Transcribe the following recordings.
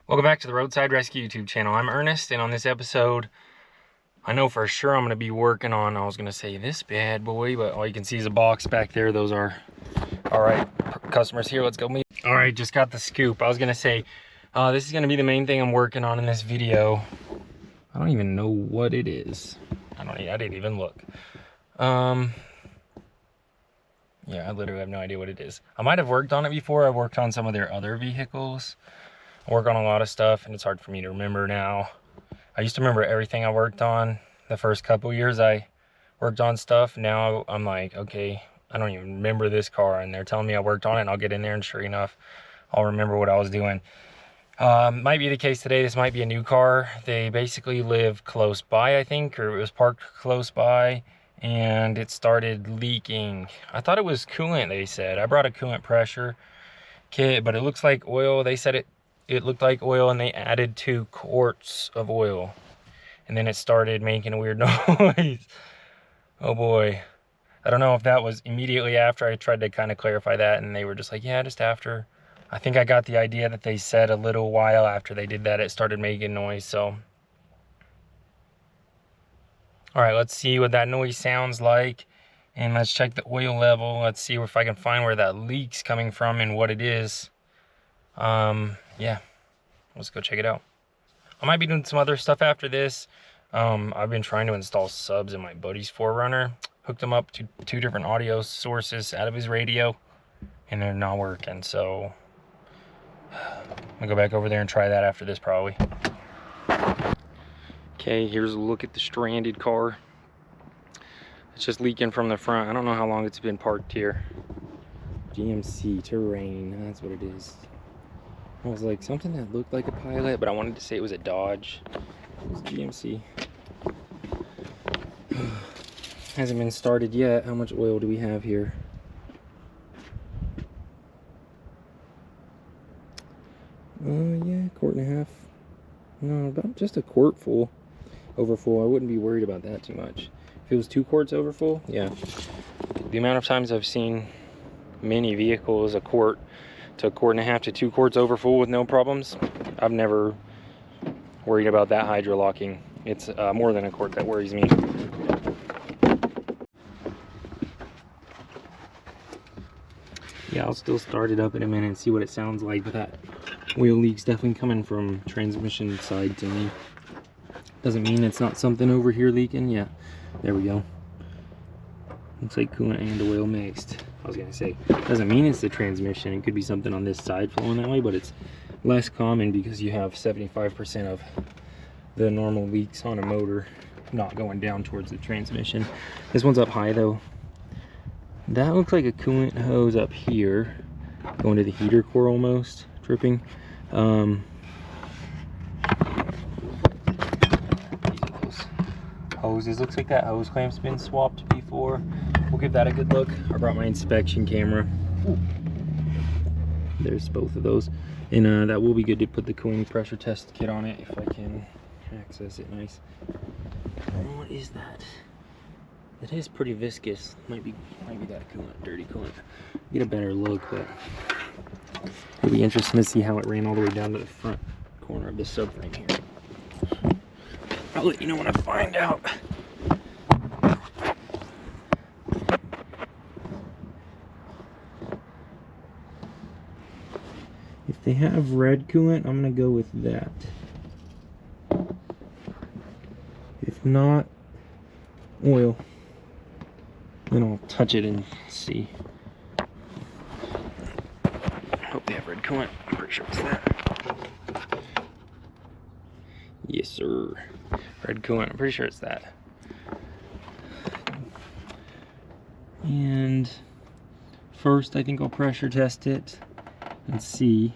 Welcome back to the Roadside Rescue YouTube channel. I'm Ernest, and on this episode, I know for sure I'm going to be working on, I was going to say this bad boy, but all you can see is a box back there. Those are, all right, customers here, let's go meet. All right, just got the scoop. I was going to say, this is going to be the main thing I'm working on in this video. I don't even know what it is. I didn't even look. Yeah, I literally have no idea what it is. I might have worked on it before. I've worked on some of their other vehicles. I work on a lot of stuff and it's hard for me to remember now. I used to remember everything I worked on the first couple years I worked on stuff. Now I'm like, okay, I don't even remember this car, and they're telling me I worked on it, and I'll get in there and sure enough, I'll remember what I was doing. Might be the case today. This might be a new car. They basically live close by, I think, or it was parked close by, and it started leaking. I thought it was coolant, they said. I brought a coolant pressure kit, but it looks like oil. They said it looked like oil, and they added 2 quarts of oil, and then it started making a weird noise. Oh boy. I don't know if that was immediately after. I tried to kind of clarify that, and they were just like, yeah, just after. I think I got the idea that they said a little while after they did that it started making noise. So all right, let's see what that noise sounds like, and let's check the oil level. Let's see if I can find where that leak's coming from and what it is. Yeah, let's go check it out. I might be doing some other stuff after this. I've been trying to install subs in my buddy's 4Runner. Hooked him up to 2 different audio sources out of his radio, and they're not working. So I'm gonna go back over there and try that after this probably. Okay, here's a look at the stranded car. It's just leaking from the front. I don't know how long it's been parked here. GMC Terrain, that's what it is. I was like, something that looked like a Pilot, but I wanted to say it was a Dodge. It was GMC. Hasn't been started yet. How much oil do we have here? Yeah, 1.5 quarts. No, about just a quart full. Over full. I wouldn't be worried about that too much. If it was 2 quarts over full, yeah. The amount of times I've seen many vehicles, a quart to 1.5 quarts to 2 quarts over full with no problems, I've never worried about that hydrolocking. It's more than a quart that worries me. Yeah, I'll still start it up in a minute and see what it sounds like, but that oil leak's definitely coming from transmission side to me. Doesn't mean it's not something over here leaking. Yeah, there we go. Looks like coolant and oil mixed. I was gonna say, doesn't mean it's the transmission. It could be something on this side flowing that way, but it's less common because you have 75% of the normal leaks on a motor not going down towards the transmission. This one's up high though. That looks like a coolant hose up here, going to the heater core almost, dripping. These are those hoses. Looks like that hose clamp's been swapped before. We'll give that a good look. I brought my inspection camera. Ooh. There's both of those. And that will be good to put the cooling pressure test kit on it if I can access it nice. What is that? It is pretty viscous. Might be that coolant, dirty coolant. Get a better look, but it'll be interesting to see how it ran all the way down to the front corner of the subframe here. I'll let you know when I find out. If they have red coolant, I'm gonna go with that. If not, oil. Then I'll touch it and see. Hope they have red coolant. I'm pretty sure it's that. Yes, sir. Red coolant. I'm pretty sure it's that. And first, I think I'll pressure test it and see.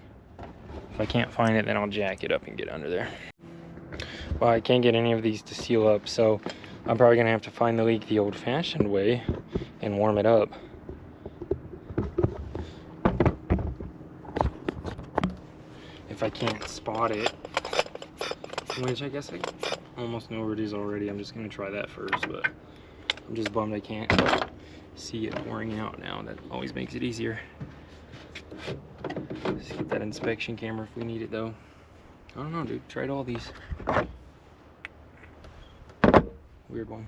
If I can't find it, then I'll jack it up and get under there. Well, I can't get any of these to seal up, so I'm probably gonna have to find the leak the old-fashioned way and warm it up. If I can't spot it, which I guess I almost know where it is already. I'm just gonna try that first, but I'm just bummed I can't see it pouring out now. That always makes it easier. Let's get that inspection camera if we need it though. I don't know, dude. Tried all these. Weird one.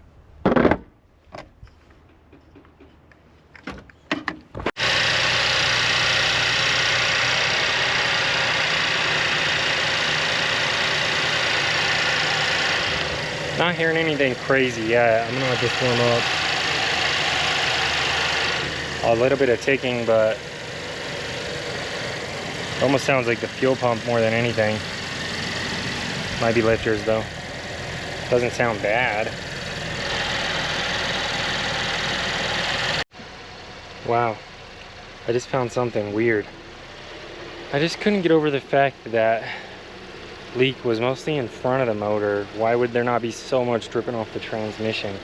Not hearing anything crazy yet. I'm gonna let this warm up. A little bit of ticking, but it almost sounds like the fuel pump more than anything. Might be lifters though. Doesn't sound bad. Wow, I just found something weird. I just couldn't get over the fact that leak was mostly in front of the motor. Why would there not be so much dripping off the transmission?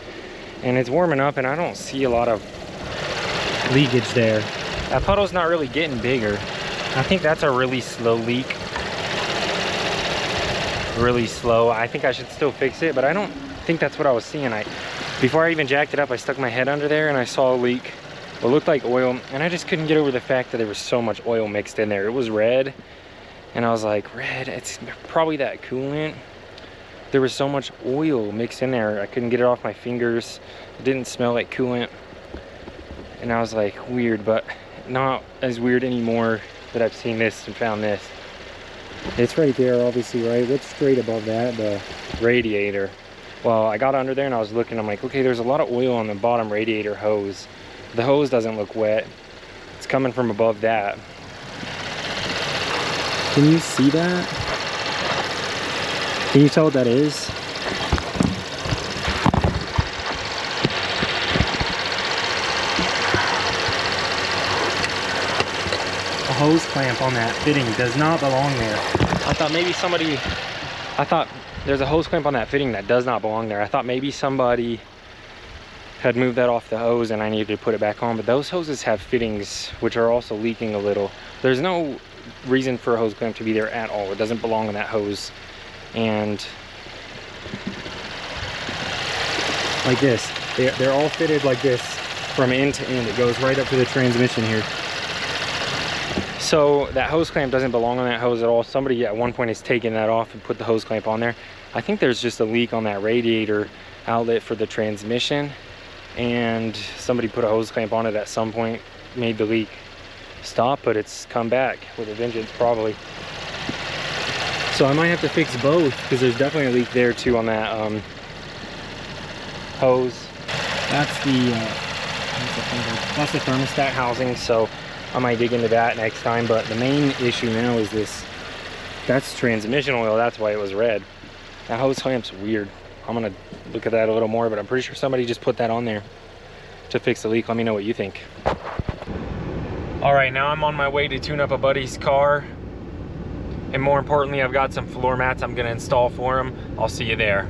And it's warming up and I don't see a lot of leakage there. That puddle's not really getting bigger. I think that's a really slow leak. Really slow. I think I should still fix it, but I don't think that's what I was seeing. Before I even jacked it up, I stuck my head under there and I saw a leak. It looked like oil, and I just couldn't get over the fact that there was so much oil mixed in there. It was red. And I was like, red, it's probably that coolant. There was so much oil mixed in there. I couldn't get it off my fingers. It didn't smell like coolant. And I was like, weird, but not as weird anymore that I've seen this and found this. It's right there, obviously, right? What's straight above that? The radiator. Well, I got under there and I was looking. I'm like, okay, there's a lot of oil on the bottom radiator hose. The hose doesn't look wet. It's coming from above that. Can you see that? Can you tell what that is? A hose clamp on that fitting does not belong there. I thought there's a hose clamp on that fitting that does not belong there. I thought maybe somebody had moved that off the hose and I needed to put it back on, but those hoses have fittings which are also leaking a little. There's no reason for a hose clamp to be there at all. It doesn't belong on that hose. And like this, they're all fitted like this from end to end. It goes right up to the transmission here. So that hose clamp doesn't belong on that hose at all. Somebody at one point has taken that off and put the hose clamp on there. I think there's just a leak on that radiator outlet for the transmission, and somebody put a hose clamp on it at some point, made the leak stop, but it's come back with a vengeance probably. So I might have to fix both because there's definitely a leak there too on that hose. That's the thermostat housing, so I might dig into that next time. But the main issue now is this. That's transmission oil. That's why it was red. That hose clamp's weird. I'm gonna look at that a little more, but I'm pretty sure somebody just put that on there to fix the leak. Let me know what you think. All right, now I'm on my way to tune up a buddy's car. And more importantly, I've got some floor mats I'm gonna install for him. I'll see you there.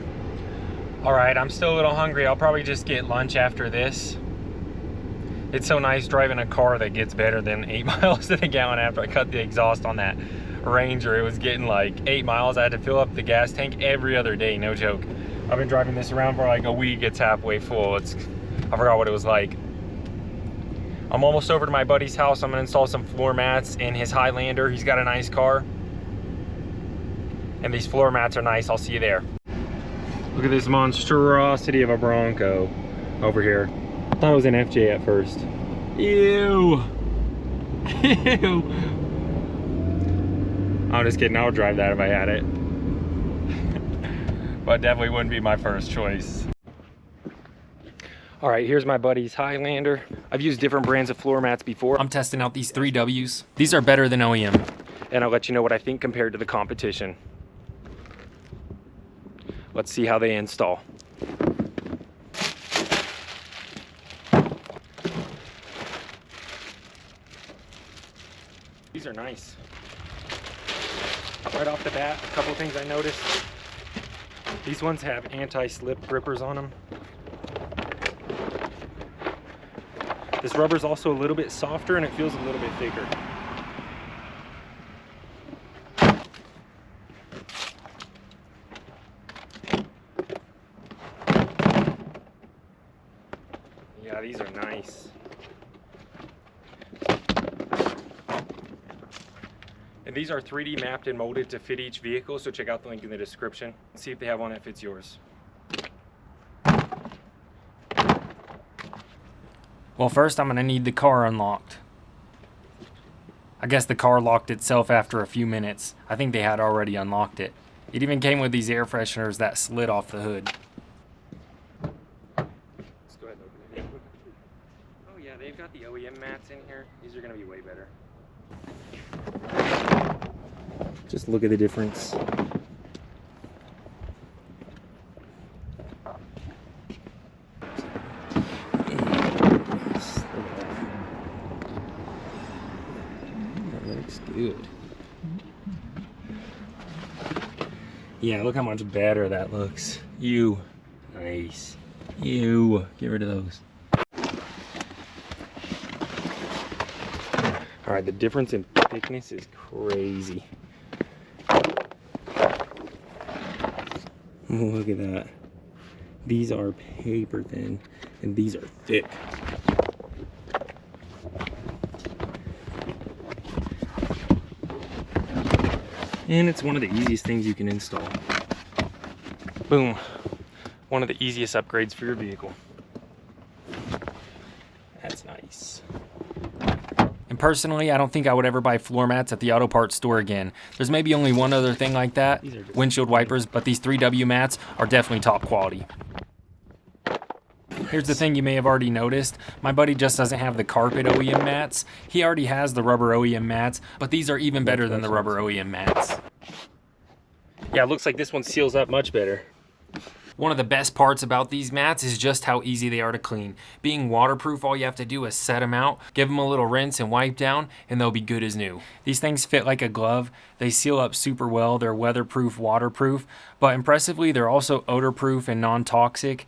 All right, I'm still a little hungry. I'll probably just get lunch after this. It's so nice driving a car that gets better than 8 miles to the gallon after I cut the exhaust on that Ranger. It was getting like 8 miles. I had to fill up the gas tank every other day, no joke. I've been driving this around for like a week. It's halfway full. I forgot what it was like. I'm almost over to my buddy's house. I'm gonna install some floor mats in his Highlander. He's got a nice car. And these floor mats are nice. I'll see you there. Look at this monstrosity of a Bronco over here. I thought it was an FJ at first. Ew. Ew. I'm just kidding. I would drive that if I had it. But definitely wouldn't be my first choice. All right, here's my buddy's Highlander. I've used different brands of floor mats before. I'm testing out these 3Ws. These are better than OEM. And I'll let you know what I think compared to the competition. Let's see how they install. These are nice. Right off the bat, a couple of things I noticed. These ones have anti-slip grippers on them. This rubber's also a little bit softer and it feels a little bit thicker. Yeah, these are nice. And these are 3D mapped and molded to fit each vehicle, so check out the link in the description. See if they have one that fits yours. Well, first I'm gonna need the car unlocked. I guess the car locked itself after a few minutes. I think they had already unlocked it. It even came with these air fresheners that slid off the hood. Let's go ahead and open it. Oh yeah, they've got the OEM mats in here. These are gonna be way better. Just look at the difference. That looks good. Yeah, look how much better that looks. Nice. Get rid of those. All right, the difference in thickness is crazy. Look at that. These are paper thin, and these are thick. And it's one of the easiest things you can install. Boom. One of the easiest upgrades for your vehicle. That's nice. And personally, I don't think I would ever buy floor mats at the auto parts store again. There's maybe only one other thing like that, windshield wipers, but these 3W mats are definitely top quality. Here's the thing you may have already noticed. My buddy just doesn't have the carpet OEM mats. He already has the rubber OEM mats, but these are even better than the rubber OEM mats. Yeah, it looks like this one seals up much better. One of the best parts about these mats is just how easy they are to clean. Being waterproof, all you have to do is set them out, give them a little rinse and wipe down, and they'll be good as new. These things fit like a glove. They seal up super well. They're weatherproof, waterproof, but impressively, they're also odor-proof and non-toxic.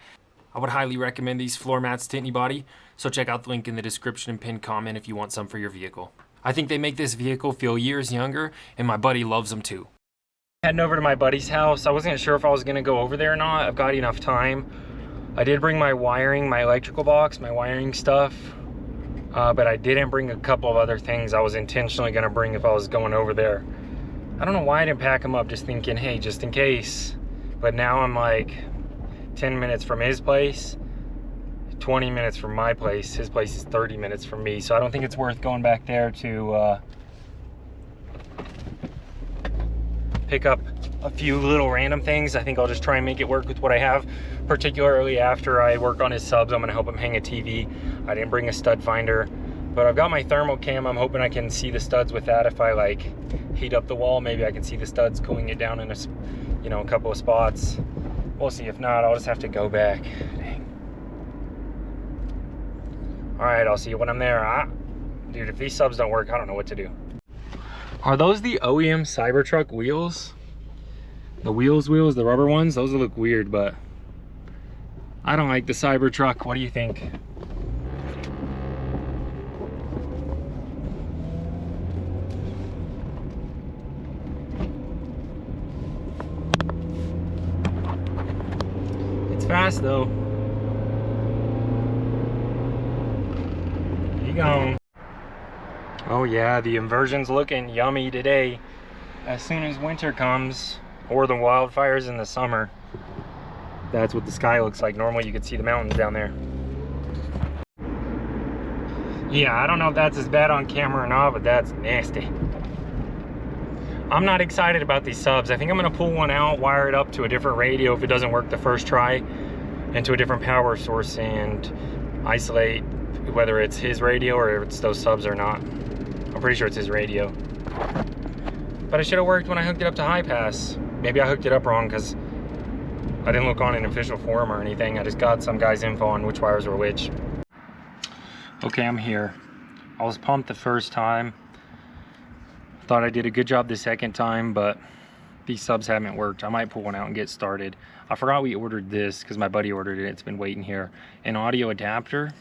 I would highly recommend these floor mats to anybody, so check out the link in the description and pinned comment if you want some for your vehicle. I think they make this vehicle feel years younger, and my buddy loves them too. Heading over to my buddy's house. I wasn't sure if I was gonna go over there or not. I've got enough time. I did bring my wiring, my electrical box, my wiring stuff, but I didn't bring a couple of other things I was intentionally gonna bring if I was going over there. I don't know why I didn't pack them up, just thinking, hey, just in case. But now I'm like 10 minutes from his place, 20 minutes from my place. His place is 30 minutes from me, so I don't think it's worth going back there to pick up a few little random things. I think I'll just try and make it work with what I have, particularly after I work on his subs. I'm gonna help him hang a TV. I didn't bring a stud finder, but I've got my thermal cam. I'm hoping I can see the studs with that. If I like heat up the wall, maybe I can see the studs cooling it down in a couple of spots. We'll see. If not, I'll just have to go back. Dang. All right, I'll see you when I'm there. Dude, if these subs don't work, I don't know what to do. Are those the OEM Cybertruck wheels? The wheels, the rubber ones? Those look weird, but I don't like the Cybertruck. What do you think? It's fast though. Keep going. Oh yeah, the inversion's looking yummy today. As soon as winter comes, or the wildfires in the summer, that's what the sky looks like. Normally you could see the mountains down there. Yeah, I don't know if that's as bad on camera or not, but that's nasty. I'm not excited about these subs. I think I'm gonna pull one out, wire it up to a different radio if it doesn't work the first try, and to a different power source, and isolate whether it's his radio or it's those subs or not. I'm pretty sure it's his radio. But it should have worked when I hooked it up to high pass. Maybe I hooked it up wrong because I didn't look on an official forum or anything. I just got some guy's info on which wires were which. Okay, I'm here. I was pumped the first time. Thought I did a good job the second time, but these subs haven't worked. I might pull one out and get started. I forgot we ordered this because my buddy ordered it. It's been waiting here. An audio adapter.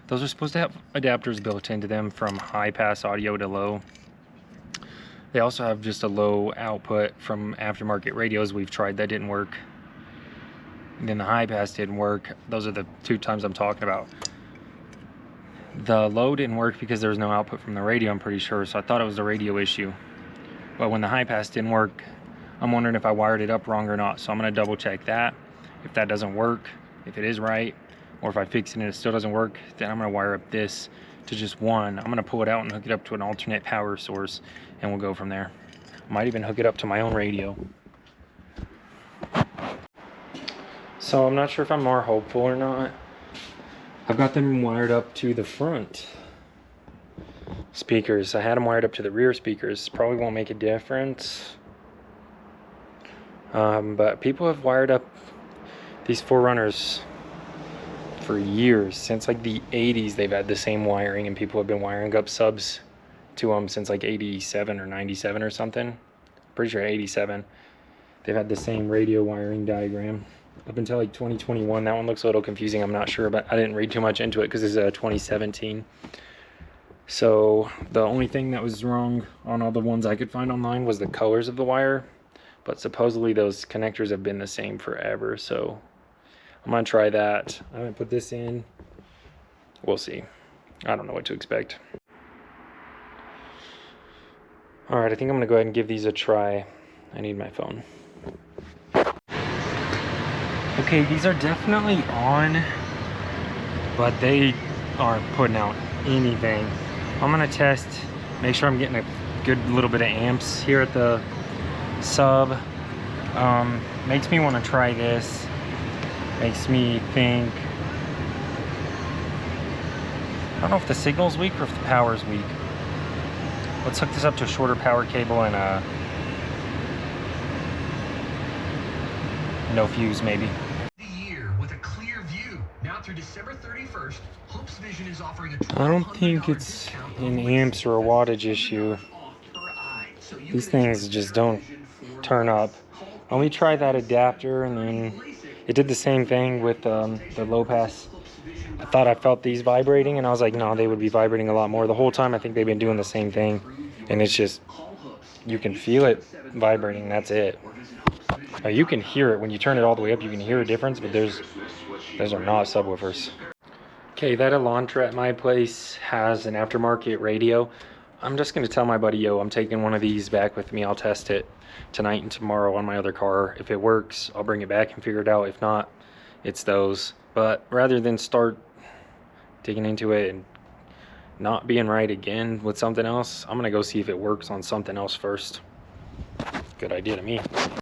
Those are supposed to have adapters built into them from high pass audio to low. They also have just a low output from aftermarket radios we've tried. That didn't work. And then the high pass didn't work. Those are the two times I'm talking about. The low didn't work because there was no output from the radio, I'm pretty sure. So I thought it was a radio issue. but when the high pass didn't work, I'm wondering if I wired it up wrong or not. So I'm gonna double check that. If that doesn't work, if it is right, or if I fix it and it still doesn't work, then I'm gonna wire up this to just one. I'm gonna pull it out and hook it up to an alternate power source, and we'll go from there. Might even hook it up to my own radio. So I'm not sure if I'm more hopeful or not. I've got them wired up to the front speakers. I had them wired up to the rear speakers. Probably won't make a difference. But people have wired up these 4Runners for years. Since like the 80s they've had the same wiring, and people have been wiring up subs to them since like 87 or 97 or something. Pretty sure 87. They've had the same radio wiring diagram up until like 2021. That one looks a little confusing, I'm not sure, but I didn't read too much into it because it's 2017. So the only thing that was wrong on all the ones I could find online was the colors of the wire, but supposedly those connectors have been the same forever. So I'm gonna try that. I haven't put this in. We'll see. I don't know what to expect. All right, I think I'm gonna go ahead and give these a try. I need my phone. Okay, these are definitely on, but they aren't putting out anything. I'm gonna test, make sure I'm getting a good little bit of amps here at the sub. Makes me want to try this. Makes me think, I don't know if the signal's weak or if the power's weak. Let's hook this up to a shorter power cable and no fuse maybe. Through December 31st, Hope's Vision is offering a I don't think it's an amps or a wattage issue. These things just don't turn up. Let me try that adapter, and then it did the same thing with the low pass. I thought I felt these vibrating, and I was like, no, they would be vibrating a lot more. The whole time I think they've been doing the same thing, and it's just, you can feel it vibrating, that's it. Now you can hear it when you turn it all the way up, you can hear a difference, but those are not subwoofers. Okay, that Elantra at my place has an aftermarket radio. I'm just gonna tell my buddy, yo, I'm taking one of these back with me. I'll test it tonight and tomorrow on my other car. If it works, I'll bring it back and figure it out. If not, it's those. But rather than start digging into it and not being right again with something else, I'm gonna go see if it works on something else first. Good idea to me.